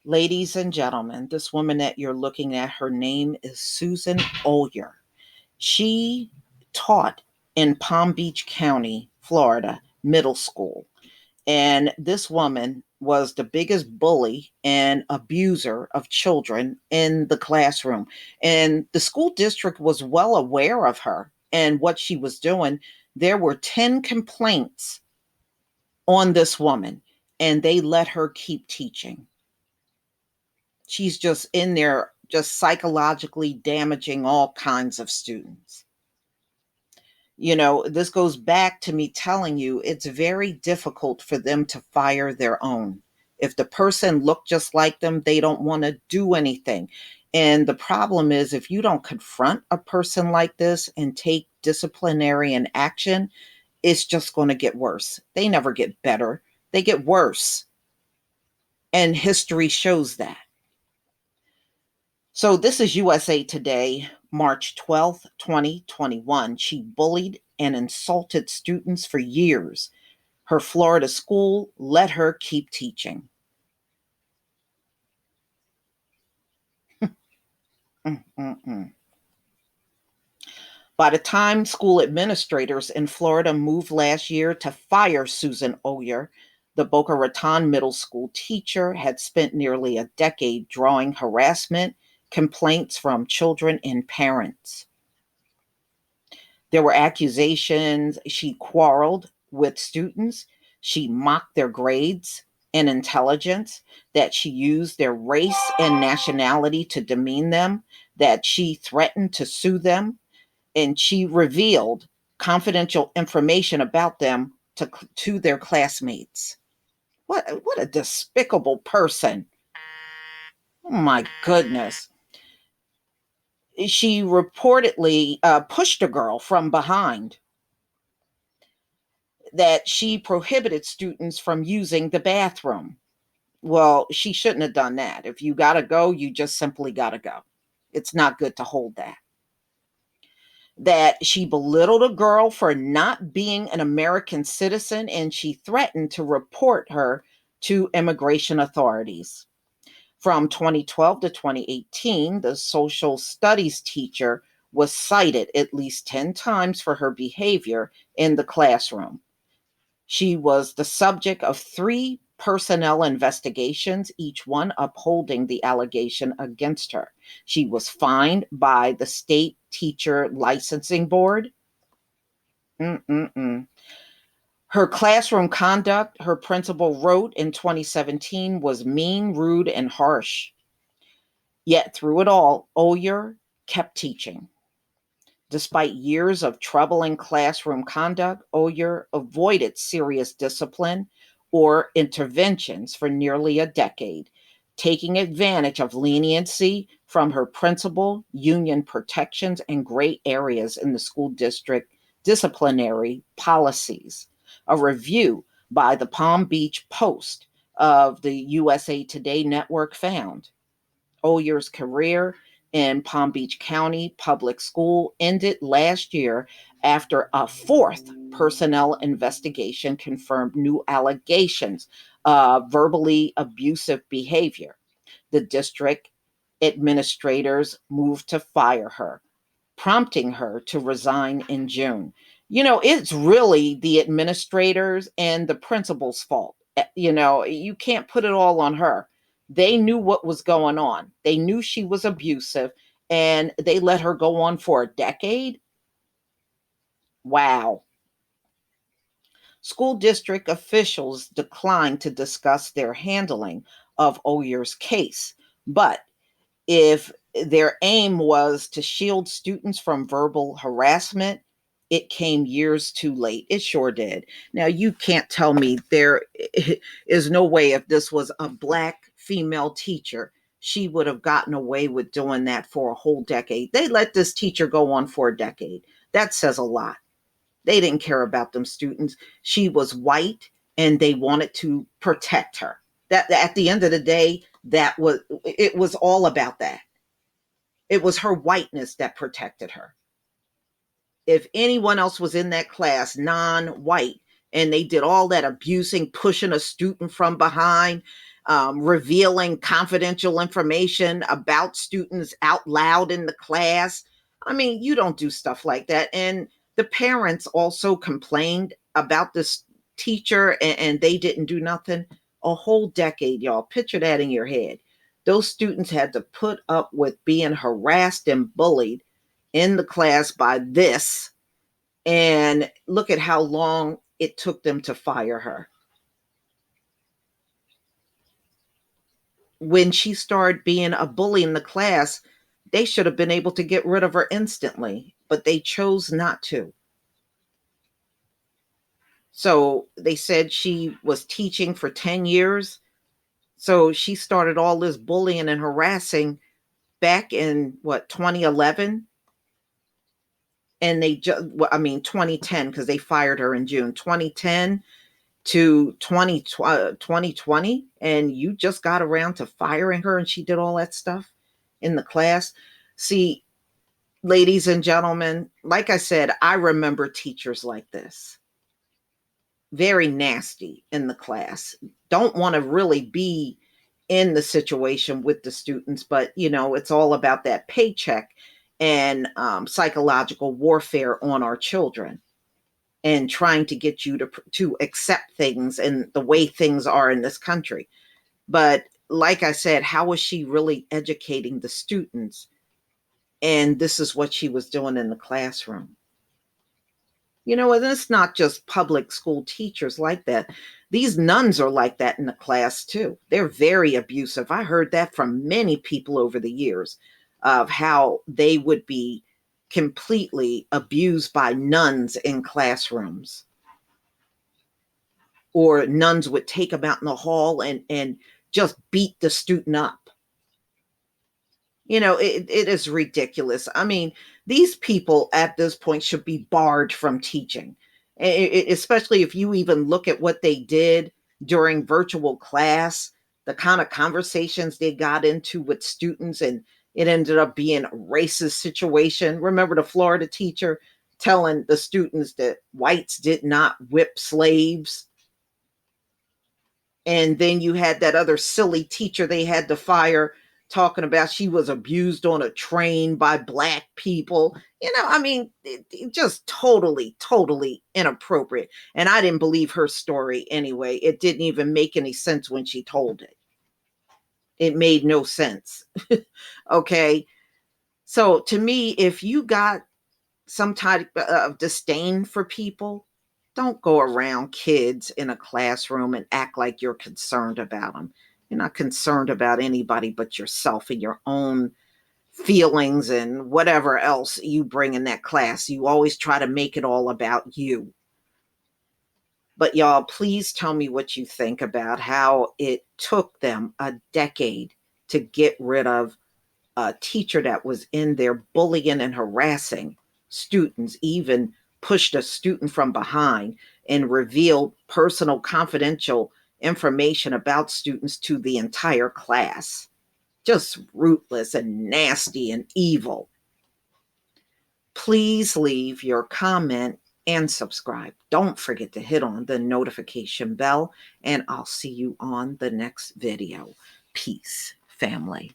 Ladies and gentlemen, this woman that you're looking at, her name is Susan Oyer. She taught in Palm Beach County, Florida, middle school. And this woman was the biggest bully and abuser of children in the classroom. And the school district was well aware of her and what she was doing. There were 10 complaints on this woman, and they let her keep teaching. She's just in there, just psychologically damaging all kinds of students. This goes back to me telling you it's very difficult for them to fire their own. If the person looked just like them, they don't want to do anything. And the problem is, if you don't confront a person like this and take disciplinary and action, it's just going to get worse. They never get better, they get worse. And history shows that. So this is USA Today, March 12th, 2021. She bullied and insulted students for years. Her Florida school let her keep teaching. Mm-mm-mm. By the time school administrators in Florida moved last year to fire Susan Oyer, the Boca Raton middle school teacher had spent nearly a decade drawing harassment complaints from children and parents. There were accusations she quarreled with students, she mocked their grades and intelligence, that she used their race and nationality to demean them, that she threatened to sue them, and she revealed confidential information about them to their classmates. What a despicable person. Oh my goodness. She reportedly pushed a girl from behind, that she prohibited students from using the bathroom. Well, she shouldn't have done that. If you got to go, you just simply got to go. It's not good to hold that. That she belittled a girl for not being an American citizen, and she threatened to report her to immigration authorities. From 2012 to 2018, the social studies teacher was cited at least 10 times for her behavior in the classroom. She was the subject of 3 personnel investigations, each one upholding the allegation against her. She was fined by the state teacher licensing board. Mm-mm-mm. Her classroom conduct, her principal wrote in 2017, was mean, rude, and harsh. Yet through it all, Oyer kept teaching. Despite years of troubling classroom conduct, Oyer avoided serious discipline or interventions for nearly a decade, taking advantage of leniency from her principal, union protections, and gray areas in the school district disciplinary policies. A review by the Palm Beach Post of the USA Today network found Oyer's career in Palm Beach County Public School ended last year after a 4th personnel investigation confirmed new allegations of verbally abusive behavior. The district administrators moved to fire her, prompting her to resign in June. It's really the administrators and the principal's fault. You can't put it all on her. They knew what was going on. They knew she was abusive, and they let her go on for a decade. Wow. School district officials declined to discuss their handling of Oyer's case, but if their aim was to shield students from verbal harassment, it came years too late. It sure did. Now, you can't tell me there is no way, if this was a Black female teacher, she would have gotten away with doing that for a whole decade. They let this teacher go on for a decade. That says a lot. They didn't care about them students. She was white, and they wanted to protect her. That at the end of the day, it was all about that. It was her whiteness that protected her. If anyone else was in that class, non-white, and they did all that abusing, pushing a student from behind, revealing confidential information about students out loud in the class. I mean, you don't do stuff like that. And the parents also complained about this teacher, and they didn't do nothing. A whole decade, y'all. Picture that in your head. Those students had to put up with being harassed and bullied in the class by this. And look at how long it took them to fire her. When she started being a bully in the class, they should have been able to get rid of her instantly, but they chose not to. So they said she was teaching for 10 years. So she started all this bullying and harassing back in what, 2011? And they just, well, I mean, 2010, because they fired her in June 2010 to 2020. And you just got around to firing her and she did all that stuff in the class. See, ladies and gentlemen, like I said, I remember teachers like this. Very nasty in the class. Don't want to really be in the situation with the students, but it's all about that paycheck and psychological warfare on our children and trying to get you to accept things and the way things are in this country. But like I said, how was she really educating the students? And this is what she was doing in the classroom. And it's not just public school teachers like that. These nuns are like that in the class too. They're very abusive. I heard that from many people over the years of how they would be completely abused by nuns in classrooms. Or nuns would take them out in the hall and just beat the student up. It is ridiculous. I mean, these people at this point should be barred from teaching, especially if you even look at what they did during virtual class, the kind of conversations they got into with students, and it ended up being a racist situation. Remember the Florida teacher telling the students that whites did not whip slaves? And then you had that other silly teacher they had to fire talking about she was abused on a train by black people. I mean, it just totally, totally inappropriate. And I didn't believe her story anyway. It didn't even make any sense when she told it. It made no sense. Okay. So to me, if you got some type of disdain for people, don't go around kids in a classroom and act like you're concerned about them. You're not concerned about anybody but yourself and your own feelings and whatever else you bring in that class. You always try to make it all about you. But y'all, please tell me what you think about how it took them a decade to get rid of a teacher that was in there bullying and harassing students, even pushed a student from behind and revealed personal confidential information about students to the entire class. Just ruthless and nasty and evil. Please leave your comment and subscribe. Don't forget to hit on the notification bell, and I'll see you on the next video. Peace, family.